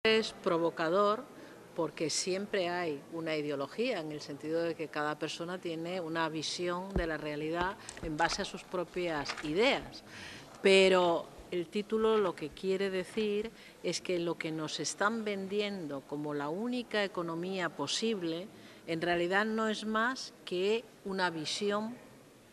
Es provocador porque siempre hay una ideología, en el sentido de que cada persona tiene una visión de la realidad en base a sus propias ideas. Pero el título lo que quiere decir es que lo que nos están vendiendo como la única economía posible, en realidad no es más que una visión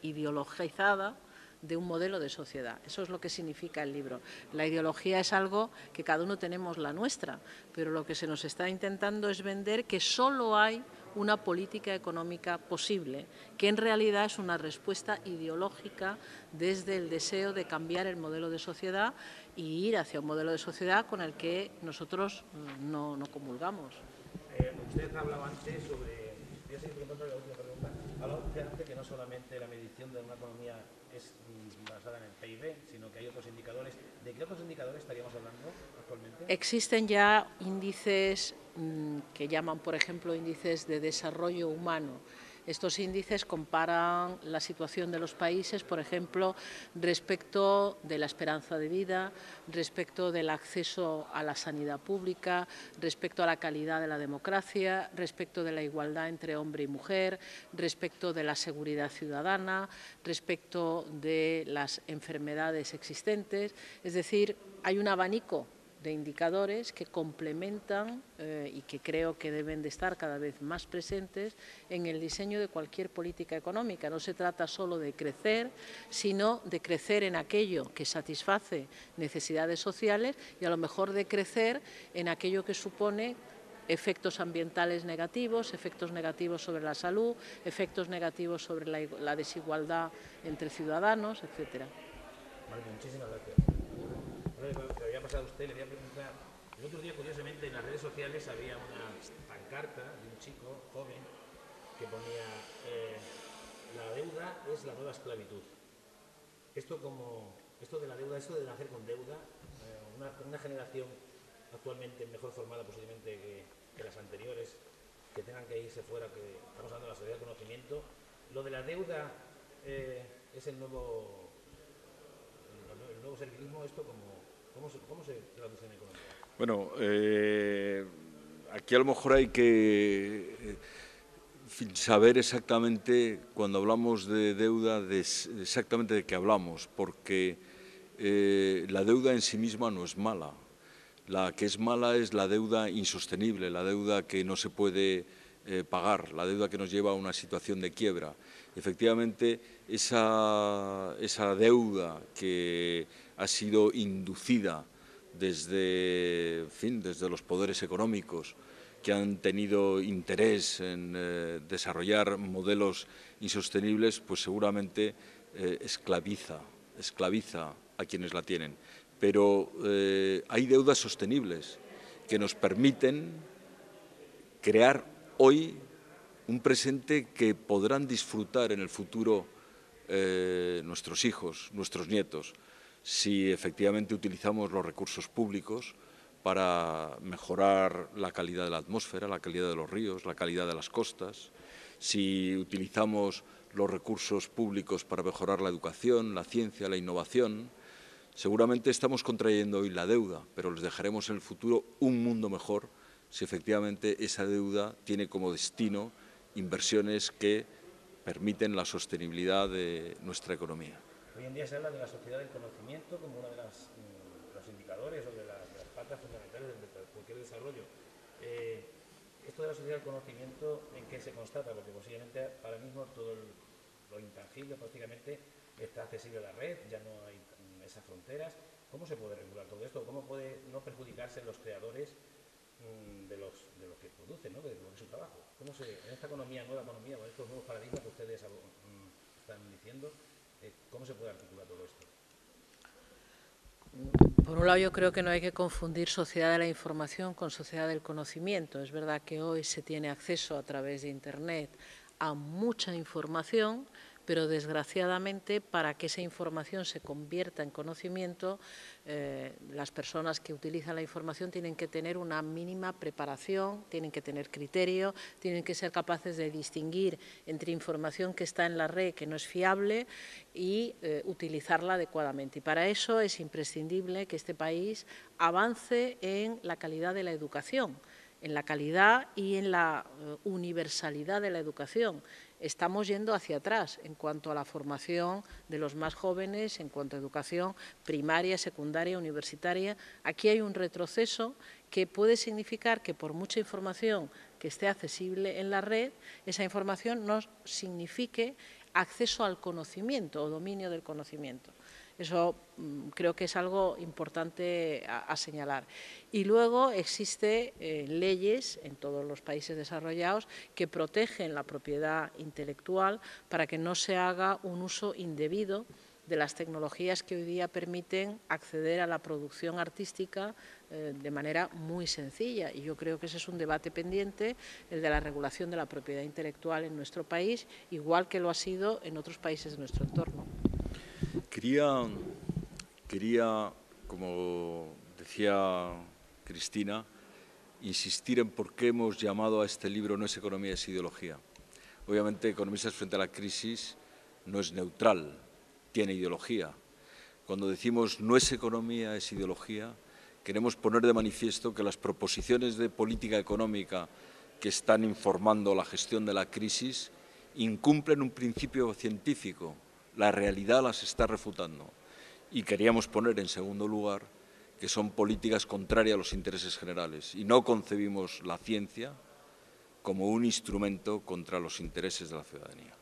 ideologizada de un modelo de sociedad. Eso es lo que significa el libro. La ideología es algo que cada uno tenemos la nuestra, pero lo que se nos está intentando es vender que solo hay una política económica posible, que en realidad es una respuesta ideológica desde el deseo de cambiar el modelo de sociedad y ir hacia un modelo de sociedad con el que nosotros no comulgamos. Usted hablaba antes sobre, voy a seguir preguntando la última pregunta, hablaba usted antes que no solamente la medición de una economía es basada en el PIB, sino que hay otros indicadores. ¿De qué otros indicadores estaríamos hablando actualmente? Existen ya índices que llaman, por ejemplo, índices de desarrollo humano. Estos índices comparan la situación de los países, por ejemplo, respecto de la esperanza de vida, respecto del acceso a la sanidad pública, respecto a la calidad de la democracia, respecto de la igualdad entre hombre y mujer, respecto de la seguridad ciudadana, respecto de las enfermedades existentes. Es decir, hay un abanico de indicadores que complementan y que creo que deben de estar cada vez más presentes en el diseño de cualquier política económica. No se trata solo de crecer, sino de crecer en aquello que satisface necesidades sociales y a lo mejor de crecer en aquello que supone efectos ambientales negativos, efectos negativos sobre la salud, efectos negativos sobre la desigualdad entre ciudadanos, etcétera. Vale, muchísimas gracias. Le había pasado a usted, le voy a preguntar. El otro día, curiosamente, en las redes sociales había una pancarta de un chico joven que ponía la deuda es la nueva esclavitud. Esto de la deuda, esto de nacer con deuda, una generación actualmente mejor formada posiblemente que las anteriores, que tengan que irse fuera, que estamos hablando de la sociedad del conocimiento. Lo de la deuda es el nuevo servilismo. ¿Esto cómo se traduce en economía? Bueno, aquí a lo mejor hay que saber exactamente, cuando hablamos de deuda, exactamente de qué hablamos, porque la deuda en sí misma no es mala. La que es mala es la deuda insostenible, la deuda que no se puede pagar, la deuda que nos lleva a una situación de quiebra. Efectivamente, esa deuda que ha sido inducida desde los poderes económicos, que han tenido interés en desarrollar modelos insostenibles, pues seguramente esclaviza a quienes la tienen. Pero hay deudas sostenibles que nos permiten crear hoy un presente que podrán disfrutar en el futuro nuestros hijos, nuestros nietos, si efectivamente utilizamos los recursos públicos para mejorar la calidad de la atmósfera, la calidad de los ríos, la calidad de las costas, si utilizamos los recursos públicos para mejorar la educación, la ciencia, la innovación. Seguramente estamos contrayendo hoy la deuda, pero les dejaremos en el futuro un mundo mejor si efectivamente esa deuda tiene como destino inversiones que permiten la sostenibilidad de nuestra economía. Hoy en día se habla de la sociedad del conocimiento como uno de los indicadores o de las patas fundamentales de cualquier desarrollo. Esto de la sociedad del conocimiento, ¿en qué se constata? Porque posiblemente ahora mismo todo lo intangible prácticamente está accesible a la red, ya no hay esas fronteras. ¿Cómo se puede regular todo esto? ¿Cómo puede no perjudicarse los creadores de lo que producen, ¿no? de lo que es su trabajo? En esta economía, nueva economía, con estos nuevos paradigmas que ustedes están diciendo, ¿cómo se puede articular todo esto? Por un lado, yo creo que no hay que confundir sociedad de la información con sociedad del conocimiento. Es verdad que hoy se tiene acceso a través de Internet a mucha información, pero desgraciadamente para que esa información se convierta en conocimiento, las personas que utilizan la información tienen que tener una mínima preparación, tienen que tener criterio, tienen que ser capaces de distinguir entre información que está en la red que no es fiable y utilizarla adecuadamente. Y para eso es imprescindible que este país avance en la calidad de la educación, en la calidad y en la universalidad de la educación. Estamos yendo hacia atrás en cuanto a la formación de los más jóvenes, en cuanto a educación primaria, secundaria, universitaria. Aquí hay un retroceso que puede significar que por mucha información que esté accesible en la red, esa información no signifique acceso al conocimiento o dominio del conocimiento. Eso creo que es algo importante a señalar. Y luego existen leyes en todos los países desarrollados que protegen la propiedad intelectual para que no se haga un uso indebido de las tecnologías que hoy día permiten acceder a la producción artística de manera muy sencilla. Y yo creo que ese es un debate pendiente, el de la regulación de la propiedad intelectual en nuestro país, igual que lo ha sido en otros países de nuestro entorno. Quería, como decía Cristina, insistir en por qué hemos llamado a este libro No es economía, es ideología. Obviamente, Economistas frente a la crisis no es neutral, tiene ideología. Cuando decimos no es economía, es ideología, queremos poner de manifiesto que las proposiciones de política económica que están informando la gestión de la crisis incumplen un principio científico. La realidad las está refutando. Y queríamos poner en segundo lugar que son políticas contrarias a los intereses generales y no concebimos la ciencia como un instrumento contra los intereses de la ciudadanía.